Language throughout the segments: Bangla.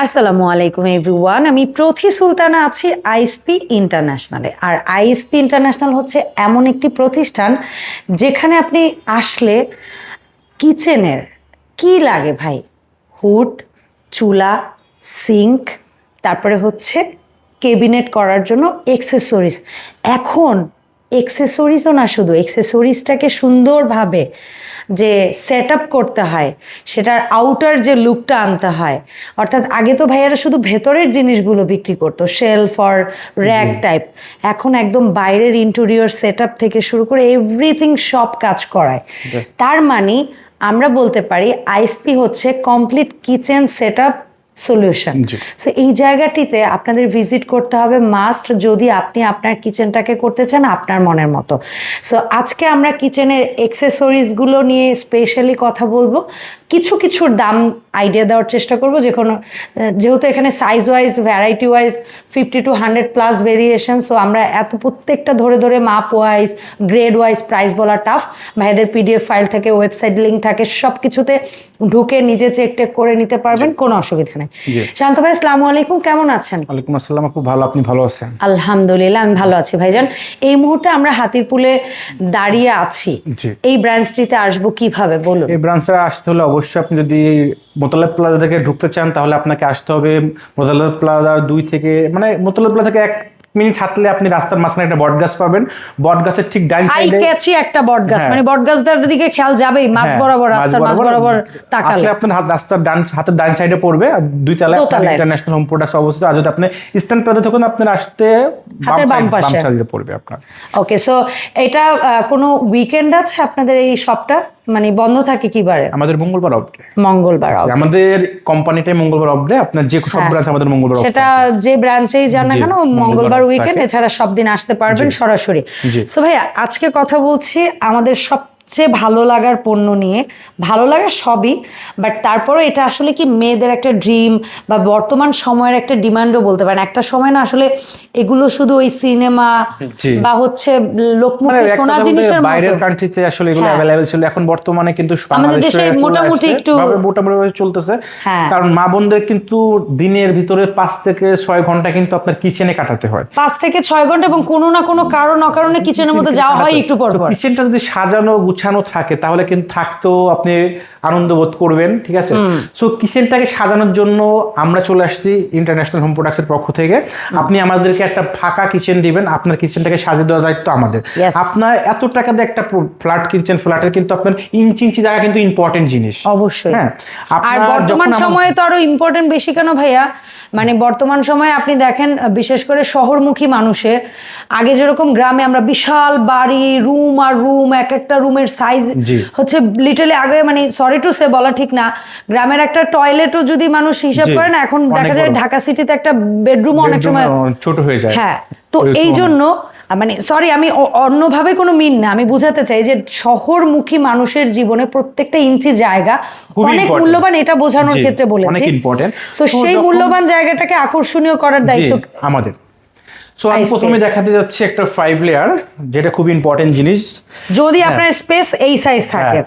আসসালামু আলাইকুম এভরিওয়ান। আমি প্রথি সুলতানা আছি আইএসপি ইন্টারন্যাশনালে। আর আইএসপি ইন্টারন্যাশনাল হচ্ছে এমন একটি প্রতিষ্ঠান যেখানে আপনি আসলে কিচেনের কি লাগে ভাই, হুড, চুলা, সিঙ্ক, তারপরে হচ্ছে কেবিনেট করার জন্য এক্সেসরিজ। এখন এক্সেসরিজও না, শুধু এক্সেসরিজটাকে সুন্দরভাবে যে সেট আপ করতে হয়, সেটার আউটার যে লুকটা আনতে হয়। অর্থাৎ আগে তো ভাইয়ারা শুধু ভেতরের জিনিসগুলো বিক্রি করতো, শেলফ আর র্যাক টাইপ। এখন একদম বাইরের ইন্টেরিয়র সেট আপ থেকে শুরু করে এভরিথিং সব কাজ করায়। তার মানে আমরা বলতে পারি আইএসপি হচ্ছে complete kitchen set up solution. So এই জায়গাটিতে আপনাদের ভিজিট করতে হবে মাস্ট, যদি আপনি আপনার কিচেনটাকে করতে চান আপনার মনের মতো। সো আজকে আমরা কিচেনের অ্যাক্সেসরিজগুলো নিয়ে স্পেশালি কথা বলবো, কিছুর দাম আইডিয়া দেওয়ার চেষ্টা করবো, যেহেতু এখানে size wise, variety wise 50 to 100+ variation. So আমরা এত প্রত্যেকটা ধরে মাপ ওয়াইজ, গ্রেড ওয়াইজ প্রাইস বলা টাফ। ভাইদের পিডিএফ ফাইল থাকে, ওয়েবসাইট লিঙ্ক থাকে, সব কিছুতে ঢুকে নিজে চেক করে নিতে পারবেন, কোনো অসুবিধা নেই। শান্ত ভাই, আসসালামু আলাইকুম, কেমন আছেন? ওয়ালাইকুম আসসালাম, খুব ভালো, আপনি ভালো আছেন? আলহামদুলিল্লাহ, আমি ভালো আছি ভাইজান। এই মুহূর্তে আমরা হাতিরপুলে দাঁড়িয়ে আছি। এই ব্রাঞ্চটিতে আসবো কিভাবে বলুন? এই ব্রাঞ্চে আসতে হলে অবশ্যই আপনি যদি মোতালেব প্লাজা থেকে ঢুকতে চান তাহলে আপনাকে আসতে হবে মোতালেব প্লাজা 2 থেকে, মানে মোতালেব প্লাজা থেকে 1 মিনিট হাঁটলে আপনি রাস্তার মাঝখানে একটা বট গাছ পাবেন। বট গাছের ঠিক ডান সাইডে ক্যাচি একটা বট গাছ, মানে বট গাছটার দিকে খেয়াল যাবেই, মাঝ বরাবর, রাস্তার মাঝ বরাবর তাকালে আপনার রাস্তার হাতের ডান সাইডে পড়বে। আর 2 তলায় ইন্টারন্যাশনাল হোম প্রোডাক্টস অবস্থিত। আর যদি আপনি ইস্টার্ন প্লাজা থেকে আপনার আসতে বাম সাইডে পড়বে আপনার। ওকে, সো এটা কোনো উইকেন্ড আছে আপনাদের এই শপটা, মানে বন্ধ থাকে কি বারে? আমাদের মঙ্গলবার অফ ডে। মঙ্গলবার আমাদের কোম্পানিটাই মঙ্গলবার অফ ডে। আপনার যে সব ব্রাঞ্চ আমাদের মঙ্গলবার অফ, সেটা যে ব্রাঞ্চেই যান না কেন মঙ্গলবার উইকেন্ড, এছাড়া সব দিন আসতে পারবেন সরাসরি। সো ভাই, আজকে কথা বলছি আমাদের সবচেয়ে ভালো লাগার পণ্য নিয়ে। ভালো লাগা সবই, বাট তারপরে এটা আসলে কি মেয়েদের একটা ড্রিম বা বর্তমান সময়ের একটা ডিমান্ডও বলতে পারেন। একটা সময় না আসলে এগুলো শুধু ওই সিনেমা বা হচ্ছে লোকমুখে শোনা জিনিসের মতো, বাইরের কান্ট্রিতে আসলে এগুলো अवेलेबल ছিল। এখন বর্তমানে কিন্তু আমাদের দেশে মোটামুটি একটু মোটামুটি চলতেছে। কারণ মা বোনদের কিন্তু দিনের ভিতরে 5 থেকে 6 ঘন্টা কিন্তু আপনার কিচেনে কাটাতে হয়। 5 থেকে 6 ঘন্টা, এবং কোনো না কোনো কারণ অকারণে কিচেনের মধ্যে যাওয়া হয় একটু পর পর। কিচেনটা যদি সাজানো গুছানো থাকে তাহলে কিন্তু থাকতেও আপনি আনন্দ বোধ করবেন, ঠিক আছে? সো কিচেনটাকে সাজানোর জন্য আমরা চলে আসছি ইন্টারন্যাশনাল হোম প্রোডাক্টস এর পক্ষ থেকে। আপনি আমাদেরকে একটা ফাঁকা কিচেন দিবেন, আপনার কিচেনটাকে সাজিয়ে দেওয়ার দায়িত্ব আমাদের। আপনার এত টাকা দিয়ে একটা ফ্ল্যাট কিচেন, ফ্ল্যাটের কিন্তু আপনার ইঞ্চি জায়গা কিন্তু ইম্পর্টেন্ট জিনিস অবশ্যই। হ্যাঁ, আর বর্তমান সময়ে তো আরো ইম্পর্টেন্ট বেশি কেন ভাইয়া, মানে বর্তমান সময়ে আপনি দেখেন বিশেষ করে শহরমুখী মানুষের, আগে যেরকম গ্রামে আমরা বিশাল বাড়ি, রুম আর রুম, এক একটা রুমের সাইজ হচ্ছে লিটারলি, আগে মানে সরি টু সে বলা ঠিক না, গ্রামের একটা টয়লেটও যদি মানুষ হিসাব করে না, এখন দেখা যায় ঢাকা সিটিতে একটা বেডরুম অনেক সময় ছোট হয়ে যায়। হ্যাঁ, তো এই জন্য মানে সরি, আমি অন্যভাবে কোনো মিন না, আমি বুঝাতে চাই যে শহরমুখী মানুষের জীবনে প্রত্যেকটা ইঞ্চি জায়গা অনেক মূল্যবান, এটা বোঝানোর ক্ষেত্রে বলেছি। তো সেই মূল্যবান জায়গাটাকে আকর্ষণীয় করার দায়িত্ব আমাদের। সো আমি প্রথমে দেখাতে যাচ্ছি একটা 5 লেয়ার, যেটা খুব ইম্পর্টেন্ট জিনিস। যদি আপনার স্পেস এই সাইজ থাকে,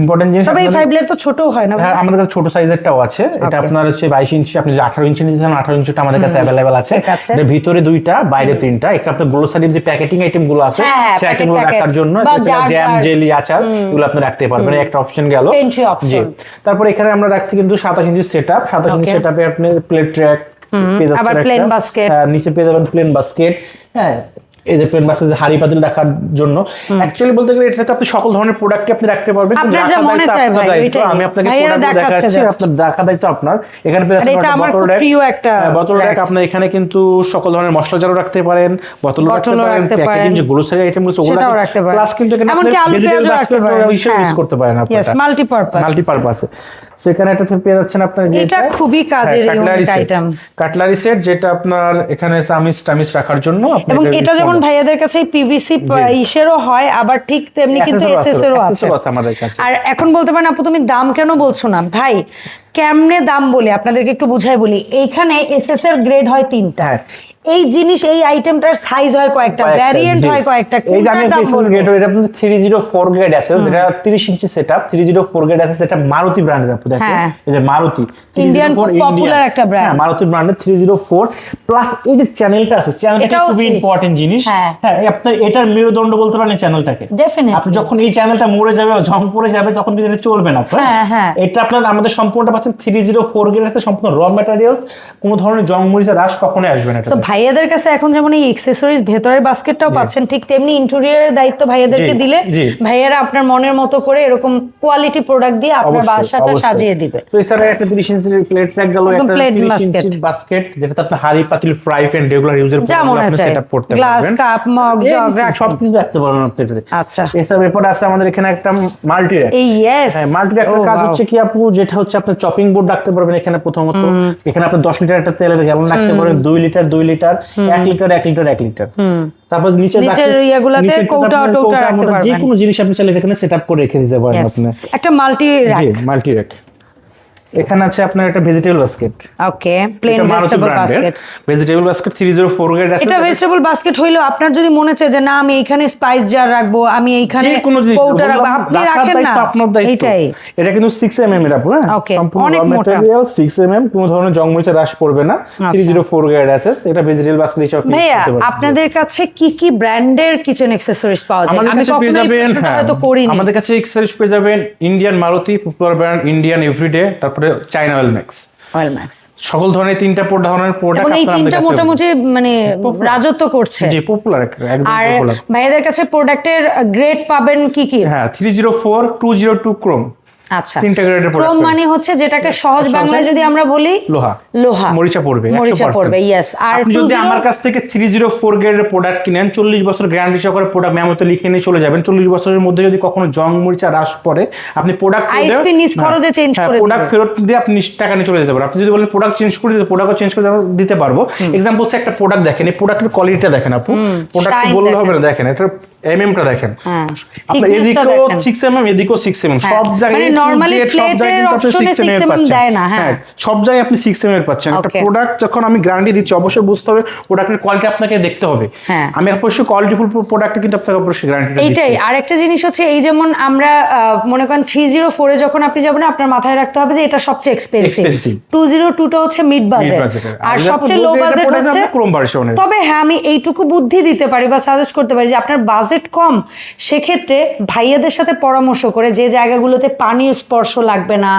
ইম্পর্টেন্ট জিনিস। তবে এই 5 লেয়ার তো ছোট হয় না? হ্যাঁ, আমাদের কাছে ছোট সাইজেরটাও আছে। এটা আপনার হচ্ছে 22 ইঞ্চি, আপনি যদি 18 ইঞ্চি নিতে চান 18 ইঞ্চিটা আমাদের কাছে अवेलेबल আছে। এর ভিতরে 2টা, বাইরে 3টা। এটা আপনার গ্লোসারির যে প্যাকেটিং আইটেম গুলো আছে, সেই আইটেমগুলো রাখার জন্য, জ্যাম, জেলি, আচার, এগুলো আপনি রাখতে পারবেন। একটা অপশন গেল। জি, তারপর এখানে আমরা রাখছি কিন্তু 27 ইঞ্চি সেটআপ। 27 ইঞ্চি সেটআপে আপনি প্লেট ট্র্যাক পেয়ে যাচ্ছেন, আবার প্লেন বাস্কেট, নিচে পেয়ে যাবেন প্লেন বাস্কেট। হ্যাঁ, এই যে প্লেন বাস্কেট হাড়ি পাতিল রাখার জন্য। অ্যাকচুয়ালি বলতে গেলে এটাতে আপনি সকল ধরনের প্রোডাক্টই আপনি রাখতে পারবেন। আপনার যা মনে চায় ভাই, আমি আপনাকে দেখাচ্ছি, আপনার দেখা দায়িত্ব আপনার। এখানে এটা আমার খুব প্রিয় একটা বোতল র‍্যাক। আপনি এখানে কিন্তু সকল ধরনের মশলা জারও রাখতে পারেন, বোতল রাখতে পারেন, প্যাকেজিং যে গ্লোসারি আইটেমগুলো ওগুলো রাখতে পারেন। প্লাস কিন্তু এখানে আপনি ভেজিটেবল বাস্কেট হিসেবে ইউজ করতে পারেন আপনারা। Yes, multipurpose. সো এখানে একটা পেয়ে যাচ্ছেন আপনার, যে এটা খুবই কাজের আইটেম, কাটলারি সেট, যেটা আপনার এখানে চামিচ রাখার জন্য। এবং এটা যেমন ভাইয়াদের কাছে পিভিসি ইসেরও হয়, আবার ঠিক তেমনি কিন্তু এসএস এরও আছে আমাদের কাছে। আর এখন বলতে পারেন আপু তুমি দাম কেন বলছো না? ভাই, কেমনে দাম বলি আপনাদেরকে একটু বুঝাই বলি। এইখানে এসএস এর গ্রেড হয় 3টা, এই জিনিস এই আইটেমটার সাইজ হয় কয়েকটা, ভ্যারিয়েন্ট হয় কয়েকটা। এই যে আমি এসএস গ্রেড এটা আপনাদের 304 গ্রেড আছে, যেটা 30 ইঞ্চি সেটআপ 304 গ্রেড আছে, সেটা মারুতি ব্র্যান্ডের। আপনি দেখেন এই যে মারুতি ইন্ডিয়ান পপুলার একটা ব্র্যান্ড, হ্যাঁ মারুতি ব্র্যান্ডের 304 প্লাস এই যে চ্যানেলটা আছে, চ্যানেলটা খুব ইম্পর্টেন্ট জিনিস। হ্যাঁ আপনি এটার মেরুদণ্ড বলতে পারেন চ্যানেলটাকে। আপনি যখন এই চ্যানেলটা মরে যাবে, জং পড়ে যাবে, তখন কিন্তু এটা চলবে না। এটা আপনার আমাদের সম্পূর্ণটা পাচ্ছেন 304 গ্রেড আছে, সম্পূর্ণ র ম্যাটেরিয়ালস, কোনো ধরনের জং মরিচা রাশ কখনোই আসবে না। তো ভাইয়াদের কাছে এখন যেমন এই অ্যাকসেসরিজ ভেতরের বাস্কেটটাও পাচ্ছেন, ঠিক তেমনি ইন্টেরিয়রের দায়িত্ব ভাইয়াদেরকে দিলে ভাইয়ারা আপনার মনের মতো করে এরকম কোয়ালিটি প্রোডাক্ট দিয়ে আপনার বাসাটা সাজিয়ে দিবে। তো এছাড়া একটা 30 ইঞ্চির প্লেট ট্র্যাক গেল, একটা 30 ইঞ্চির বাস্কেট, যেটাতে আপনি হাড়ি পাতিল ফ্রাই প্যান রেগুলার ইউজের পর আপনি সেটআপ করতে পারবেন, গ্লাস কাপ মগ জগ সব কিছু রাখতে পারবেন আপনি এটাতে। আচ্ছা, এছাড়া এরপর আছে আমাদের এখানে একটা মাল্টি র‍্যাক। হ্যাঁ মাল্টি র‍্যাকের কাজ হচ্ছে কি আপু, যেটা হচ্ছে আপনি চপিং বোর্ড রাখতে পারবেন এখানে। প্রথমত এখানে আপনি 10 লিটার একটা তেলের গ্যালন রাখতে পারবেন, 2 litre 2 litre 1 litre 1 litre 1 litre. তারপর নিচের ইয়াগুলাতে কৌটা টোটা রাখতে পারবেন, যে কোনো জিনিস আপনি চাইলে এখানে সেটআপ করে রেখে দিতে পারেন আপনি। একটা মাল্টি র‍্যাক, মাল্টি র‍্যাক। এখানে আছে আপনার একটা vegetable basket. Okay, plain vegetable basket, vegetable basket 304 grade আছে। এটা ভেজিটেবল বাস্কেট হইলো আপনার যদি মনে চায় যে না আমি এখানে স্পাইস জার রাখবো, আমি এইখানে কৌটা রাখবো, আপনি রাখেন না, এটাই। এটা কিন্তু 6 mm এর আপু, হ্যাঁ সম্পূর্ণ র ম্যাটেরিয়াল 6 mm, কোনো ধরনের জং মরিচা রাশ পড়বে না। 304 গ্রেড আছে, এটা ভেজিটেবল বাস্কেট হিসেবে আপনি ভাইয়া আপনাদের কাছে কি কি ব্র্যান্ডের কিচেন অ্যাকসেসরিজ পাওয়া যায়? আমি কখনোই হয়তো করিনি। আমাদের কাছে অ্যাকসেসরিজ পেয়ে যাবেন Indian Maruti popular brand, Indian everyday, তারপরে চায়না অয়েল ম্যাক্স। সকল ধরনের 3টা ধরনের প্রোডাক্ট আপনাদের কাছে তিনটা মোটামুটি মানে রাজত্ব করছে। জি পপুলার, একদম পপুলার। আর ভাইয়াদের কাছে প্রোডাক্টের গ্রেড পাবেন কি কি? হ্যাঁ 304 202 ক্রোম। আচ্ছা, তিনটা গ্রেডের প্রোডাক্ট। ক্রোম মানে হচ্ছে যেটাকে সহজ বাংলায় যদি আমরা বলি লোহা, লোহা মরিচা পড়বে 100%। ইয়েস। আর যদি আমার কাছ থেকে 304 গ্রেডের প্রোডাক্ট কিনেন, 40 বছর গ্যারান্টি সহকারে প্রোডাক্ট মেমোতে লিখে নিয়ে চলে যাবেন। 40 বছরের মধ্যে যদি কখনো জং মরিচা রাশ পড়ে, আপনি প্রোডাক্ট আইএসপি নিজ খরচে চেঞ্জ করে দিবেন, প্রোডাক্ট ফেরত দিয়ে আপনি টাকা নিয়ে চলে যেতে পারবেন। আপনি যদি বলেন প্রোডাক্ট চেঞ্জ করে দিতে, প্রোডাক্টও চেঞ্জ করে দিতে পারবো। एग्जांपल হচ্ছে একটা প্রোডাক্ট দেখেন, এই প্রোডাক্টের কোয়ালিটিটা দেখেন আপু, প্রোডাক্ট বললে হবে না, দেখেন এটা এমএমটা দেখেন, আপনি এদিকেও 6 mm এদিকেও 6 mm, সব জায়গায় মানে নরমালি প্লেটের অপশনে 6 mm দেয় না। হ্যাঁ সব জায়গায় আপনি 6 mm পাচ্ছেন। একটা প্রোডাক্ট যখন আমি গ্যারান্টি দিচ্ছি, অবশ্যই বুঝতে হবে প্রোডাক্টের কোয়ালিটি আপনাকে দেখতে হবে। আমি অবশ্যই কোয়ালিটিফুল প্রোডাক্টে কিন্তু আপনাকে অবশ্যই গ্যারান্টি দিচ্ছি। এইটাই। আরেকটা জিনিস হচ্ছে এই যেমন আমরা মনে করেন 304 এ যখন আপনি যাবেন, আপনার মাথায় রাখতে হবে যে এটা সবচেয়ে এক্সপেন্সিভ, 202 টা হচ্ছে মিড বাজেট, আর সবচেয়ে লো বাজেট হচ্ছে ক্রোম ভার্সন। তবে হ্যাঁ আমি এইটুকু বুদ্ধি দিতে পারি বা সাজেস্ট করতে পারি যে আপনার বাজেট কম, সেক্ষেত্রে ভাইয়াদের সাথে পরামর্শ করে যে জায়গাগুলোতে পানির স্পর্শ লাগবে না,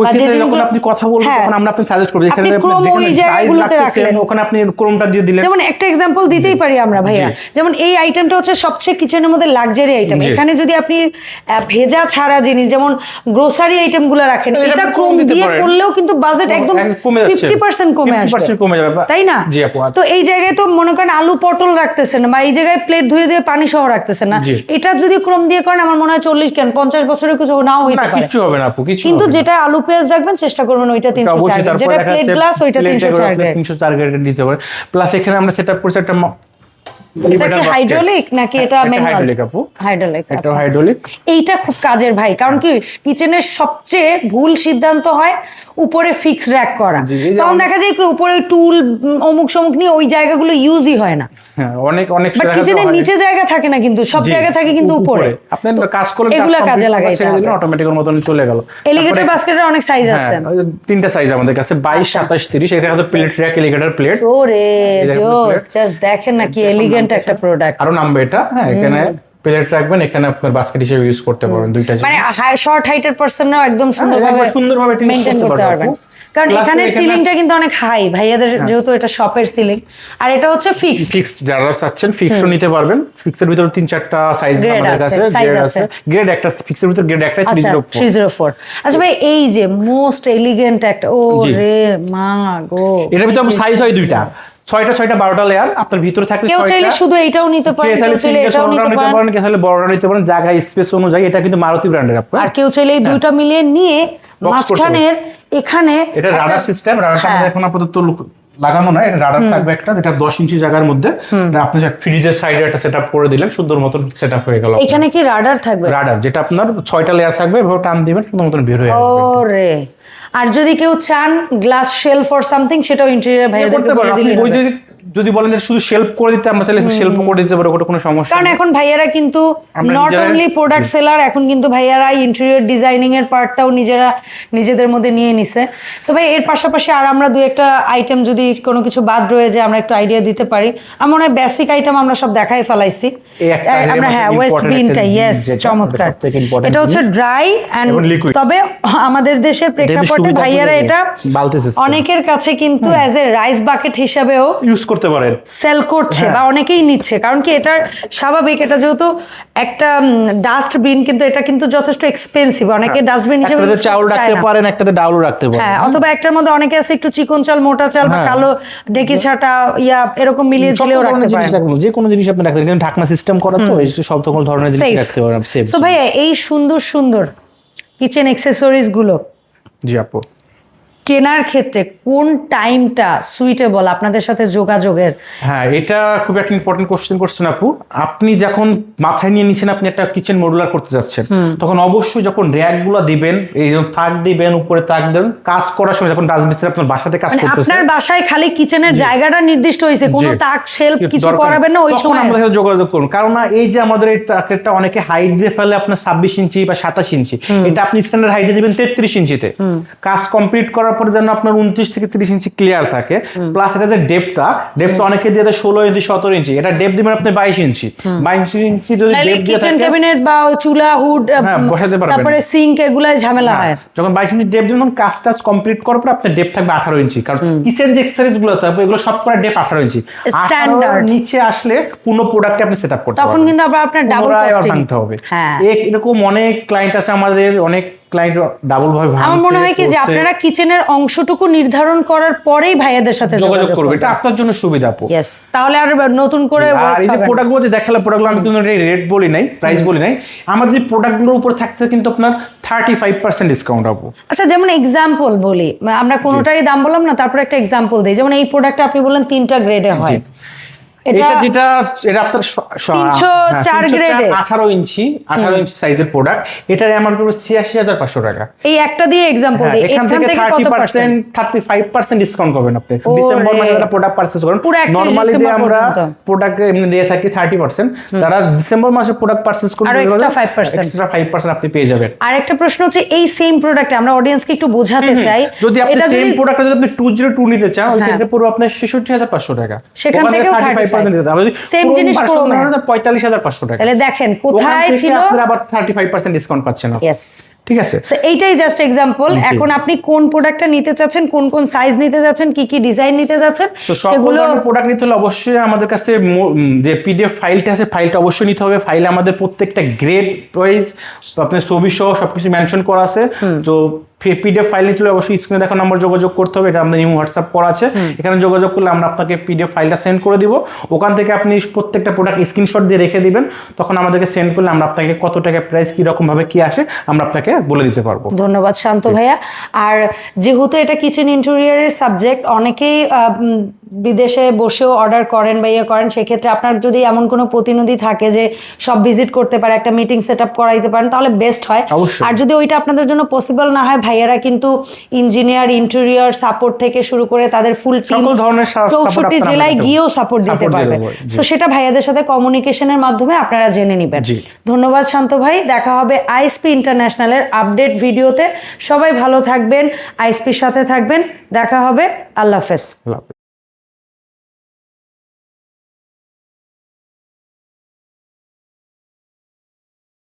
বা যে যখন আপনি কথা বলবেন তখন আমরা আপনি সাজেস্ট করব যেখানে ওই জায়গাগুলোতে রাখলেন, ওখানে আপনি ক্রোমটা দিয়ে দিলেন। যেমন একটা एग्जांपल দিতেই পারি আমরা ভাইয়া, যেমন এই আইটেমটা হচ্ছে সবচেয়ে কিচেনের মধ্যে লাক্সারি আইটেম। এখানে যদি আপনি ভেজা ছাড়া জিনিস যেমন গ্রোসারি আইটেমগুলো রাখেন, এটা ক্রোম দিয়ে করলেও কিন্তু বাজেট একদম 50% কমে আসবে, তাই না? তো এই জায়গায় তো মনে করেন আলু পটল রাখতেছেন বা এই জায়গায় প্লেট ধুয়ে ধুয়ে পানি সহ রাখতেছেন না, এটা যদি ক্রোম দিয়ে করেন আমার মনে হয় 40 কেন 50 বছরের কিছু নাও হইতে পারে, কিছু হবে না আপু, কিছু। কিন্তু যেটা আলু পেঁয়াজ রাখবেন চেষ্টা করবেন ওইটা 304 গ্রেড, যেটা প্লেট গ্লাস ওইটা 304 গ্রেড দিতে পারে। প্লাস এখানে আমরা সেটআপ করছি একটা এটা কি হাইড্রোলিক নাকি এটা ম্যানুয়াল? হাইড্রোলিক আপু, হাইড্রোলিক। এটা হাইড্রোলিক। এইটা খুব কাজের ভাই, কারণ কি কিচেনের সবচেয়ে ভুল সিদ্ধান্ত হয় উপরে ফিক্স র‍্যাক করা, তখন দেখা যায় কি উপরে টুল অমুক সমুক নিয়ে ওই জায়গাগুলো ইউজই হয় না। হ্যাঁ অনেক বাট কিচেনের নিচে জায়গা থাকে না, কিন্তু সব জায়গা থাকে কিন্তু উপরে। আপনি কাজ করলে এগুলা কাজে লাগাইতে হবে, অটোমেটিক এর মতন চলে গেল। এলিগেটর বাস্কেটের অনেক সাইজ আছে, তিনটা সাইজ আমাদের কাছে 22 27 30। এটা হচ্ছে প্লেট র‍্যাক এলিগেটর প্লেট। ওরে জোস, জাস্ট দেখেন না কি এলিগেন্ট একটা প্রোডাক্ট। আরো নামবে এটা। হ্যাঁ এখানে প্লেট রাখবেন, এখানে আপনার বাস্কেট হিসেবে ইউজ করতে পারবেন দুইটা, মানে শর্ট হাইটের পারসনরাও একদম সুন্দরভাবে মেইনটেইন করতে পারবেন, কারণ এখানের সিলিংটা কিন্তু অনেক হাই ভাইয়াদের, যেহেতু এটা শপের সিলিং। আর এটা হচ্ছে ফিক্সড, যারা চাচ্ছেন ফিক্সডও নিতে পারবেন। ফিক্সের ভিতরে 3-4টা সাইজ আমাদের কাছে, গ্রেড আছে। গ্রেড একটা ফিক্সের ভিতরে গ্রেড একটা 304। আচ্ছা ভাই এই যে মোস্ট এলিগেন্ট একটা, ও রে মা গো, এটার ভিতরে সাইজ হয় দুইটা, 6টা 12টা লেয়ার আপনার ভিতরে থাকলে। কেউ চাইলে শুধু এটাও নিতে পারেন, কেউ চাইলে এটাও নিতে পারেন, কেউ চাইলে বড়টা নিতে পারেন, জায়গা স্পেস অনুযায়ী। এটা কিন্তু মারুতি ব্র্যান্ডের আপনার। আর কেউ চাইলে এই দুইটা মিলিয়ে নিয়ে মাঝখানের এখানে এটা রাডার সিস্টেম, রাডারটা আমাদের এখন আপাতত লাগানো না, এটা রাডার থাকবে একটা, যেটা 10 ইঞ্চি জায়গার মধ্যে আপনি ফ্রিজের সাইডে একটা সেটআপ করে দিলেন, সুন্দর মতন সেটআপ হয়ে গেল। এখানে কি রাডার থাকবে? রাডার, যেটা আপনার 6টা লেয়ার থাকবে, এভাবে টান দিবেন সুন্দর মতন বের হয়ে আসবে। ওরে, আর যদি কেউ চান গ্লাস শেলফ অর সামথিং, সেটাও ইন্টেরিয়র ভাইয়াদেরকে বলে দিলে হবে। যদি বলেন যে শুধু শেলফ করে দিতে, আমরা চাইলে শেলফ করে দিতে পারবো, ওটা কোনো সমস্যা কারণ এখন ভাইয়ারা কিন্তু নট অনলি প্রোডাক্ট সেলার, এখন কিন্তু ভাইয়ারা ইন্টেরিয়র ডিজাইনিং এর পার্টটাও নিজেদের মধ্যে নিয়ে নিছে। সো ভাই এর পাশাপাশি আর আমরা দুই একটা আইটেম যদি কোনো কিছু বাদ রয়ে যায় আমরা একটু আইডিয়া দিতে পারি। আমার মনে হয় বেসিক আইটেম আমরা সব দেখাই ফেলাইছি আমরা। হ্যাঁ, ওয়েস্ট বিনটা, ইয়েস, চমৎকার। এটা হচ্ছে ড্রাই এন্ড, তবে আমাদের দেশের প্রেক্ষাপটে ভাইয়ারা এটা অনেকের কাছে কিন্তু অ্যাজ এ রাইস বাকেট হিসাবেও ইউজ করতে পারেন, সেল করছে বা অনেকেই নিচ্ছে। কারণ কি এটা স্বাভাবিক, এটা যেহেতু একটা ডাস্টবিন, কিন্তু এটা কিন্তু যথেষ্ট এক্সপেন্সিভ। অনেকে ডাস্টবিন হিসেবে একটাতে চাউল রাখতে পারেন, একটাতে ডাউল রাখতে পারেন। হ্যাঁ, অথবা একটার মধ্যে অনেকে আছে একটু চিকন চাল, মোটা চাল বা কালো ঢেকি ছাটা এরকম মিলিয়ে ঝুলিয়েও রাখতে পারেন। যে কোনো জিনিস আপনি রাখতে পারেন, ঢাকনা সিস্টেম করা তো, এই সব ধরনের জিনিস রাখতে পারেন। সো ভাই এই সুন্দর সুন্দর কিচেন অ্যাকসেসরিজ গুলো জি আপু কেনার ক্ষেত্রে কোন টাইমটা সুইটেবল আপনাদের সাথে যোগাযোগের? হ্যাঁ, এটা খুব একটা ইম্পর্টেন্ট কোশ্চেন করছেন আপু। আপনি যখন মাথায় নিয়ে নিছেন আপনি একটা কিচেন মডুলার করতে যাচ্ছেন, তখন অবশ্যই যখন র্যাক গুলো দিবেন, এই যেমন তাক দিবেন, উপরে তাক দেবেন, কাজ করার সময় যখন রাজমিস্ত্রি আপনার বাসাতে কাজ করতেছে, আপনার বাসায় খালি কিচেনের জায়গাটা নির্দিষ্ট হয়েছে, কোনো তাক শেলফ কিছু করাবেন না, ওই সময় আমাদের সাথে যোগাযোগ করুন। কারণ না, এই যে আমাদের এই তাকেরটা অনেকে হাইট দিয়ে ফেলে আপনার 26 ইঞ্চি বা 27 ইঞ্চি, এটা আপনি স্ট্যান্ডার্ড হাইটে দিবেন 33 ইঞ্চিতে। কাজ কমপ্লিট করার পরে যেন আপনার 29 থেকে 30 ইঞ্চি ক্লিয়ার থাকে। প্লাস এটা যে ডেপটা অনেকে দিয়ে দেয় 16 ইঞ্চি 17 ইঞ্চি, এটা ডেপ দিবেন আপনি 22 ইঞ্চি। 22 ইঞ্চি যদি ডেপ দিয়ে কিচেন ক্যাবিনেট বা চুলা হুড বসাতে পারবেন, তারপরে সিঙ্ক, এগুলাই ঝামেলা হয়। যখন 22 ইঞ্চি ডেপ দিবেন কাজ কমপ্লিট করার পর আপনার ডেপ থাকবে 18 ইঞ্চি। কারণ কিচেন যে অ্যাকসেসরিজ গুলো আছে এগুলো সব করে ডেপ 18 ইঞ্চি। স্ট্যান্ডার্ড নিচে আসলে পুরো প্রোডাক্টে আপনি সেটআপ করতে পারবেন, তখন কিন্তু আবার আপনার ডাবল কস্টিং ভাঙতে হবে। এরকম অনেক ক্লায়েন্ট আছে আমাদের, অনেক ক্লায়েন্ট ডাবল ভাবে ভাঙছে। আমার মনে হয় কি যে আপনারা কিচেনের অংশটুকু নির্ধারণ করার পরেই ভাইয়াদের সাথে যোগাযোগ করবে, এটা আপনার জন্য সুবিধা আপু। यस, তাহলে আর নতুন করে আর এই যে প্রোডাক্টগুলো যে দেখালে, প্রোডাক্টগুলো আমি কিন্তু রেট বলি নাই, প্রাইস বলি নাই, আমাদের যে প্রোডাক্টগুলোর উপর থাকছে কিন্তু আপনার 35% ডিসকাউন্ট আপু। আচ্ছা, যেমন এক্সাম্পল বলি, আমরা কোনোটারই দাম বললাম না, তারপর একটা এক্সাম্পল দেই। যেমন এই প্রোডাক্টটা আপনি বললেন 3টা গ্রেডে হয়, এটা আপনার 304 গ্রেডে 18 ইঞ্চি সাইজের প্রোডাক্ট। এটার অ্যামাউন্ট হবে ৮৬,৫০০ টাকা। এই একটা দিয়ে এক্সাম্পল দেই, এখান থেকে 35% ডিসকাউন্ট পাবেন আপনি ডিসেম্বর মাসে যারা প্রোডাক্ট পারচেজ করেন। নরমালি যে আমরা প্রোডাক্ট এমনি দিয়ে থাকি 30%, তারা ডিসেম্বর মাসে প্রোডাক্ট পারচেজ করলে এক্সট্রা 5% আপনি পেয়ে যাবেন। আরেকটা প্রশ্ন হচ্ছে, এই সেম প্রোডাক্টে আমরা অডিয়েন্সকে একটু বোঝাতে চাই, যদি আপনি সেম প্রোডাক্টটা যদি আপনি 202 নিতে চান, ওই ক্ষেত্রে পুরো আপনার ৬৬,৫০০ টাকা, সেখান থেকে 35% সেম জিনিস ৪৫,৫০০ টাকা। তাহলে দেখেন কোথায় ছিল, আপনি আবার 35% ডিসকাউন্ট পাচ্ছেন। यस, ঠিক আছে। এইটাই জাস্ট এক্সাম্পল। এখন আপনি কোন প্রোডাক্টটা নিতে চাচ্ছেন, কোন কোন সাইজ নিতে যাচ্ছেন, কি কি ডিজাইন নিতে যাচ্ছেন, সেগুলো প্রোডাক্ট নিতে হলে অবশ্যই আমাদের কাছে যে পিডিএফ ফাইলটা আছে, ফাইলটা অবশ্যই নিতে হবে। ফাইলে আমাদের প্রত্যেকটা গ্রেড ওয়াইজ আপনার ছবি সহ সবকিছু মেনশন করা আছে। তো পিডিএফ ফাইল নিতে হলে অবশ্যই স্ক্রিনে দেখা নাম্বার যোগাযোগ করতে হবে, এটা আমাদের নিউ হোয়াটসঅ্যাপ করা আছে, এখানে যোগাযোগ করলে আমরা আপনাকে পিডিএফ ফাইলটা সেন্ড করে দিব। ওখান থেকে আপনি প্রত্যেকটা প্রোডাক্ট স্ক্রিনশট দিয়ে রেখে দিবেন, তখন আমাদেরকে সেন্ড করলে আমরা আপনাকে কত টাকা প্রাইস কি রকম ভাবে কি আসে আমরা আপনাকে বলে দিতে পারবো। ধন্যবাদ শান্ত ভাইয়া। আর যেহেতু এটা কিচেন ইন্টেরিয়রের সাবজেক্ট, অনেকেই বিদেশে বসেও অর্ডার করেন বা ইয়ে করেন, সেক্ষেত্রে আপনার যদি এমন কোনো প্রতিনিধি থাকে যে সব ভিজিট করতে পারে, একটা মিটিং সেট আপ করাইতে পারেন, তাহলে বেস্ট হয়। আর যদি ওইটা আপনাদের জন্য পসিবল না হয়, ভাইয়ারা কিন্তু ইঞ্জিনিয়ার, ইন্টেরিয়র সাপোর্ট থেকে শুরু করে তাদের ফুল টিম 64 জেলায় গিয়েও সাপোর্ট দিতে পারবে। তো সেটা ভাইয়াদের সাথে কমিউনিকেশনের মাধ্যমে আপনারা জেনে নেবেন। ধন্যবাদ শান্ত ভাই। দেখা হবে আইএসপি ইন্টারন্যাশনালের আপডেট ভিডিওতে। সবাই ভালো থাকবেন, আইএসপির সাথে থাকবেন। দেখা হবে। আল্লাহ হাফেজ।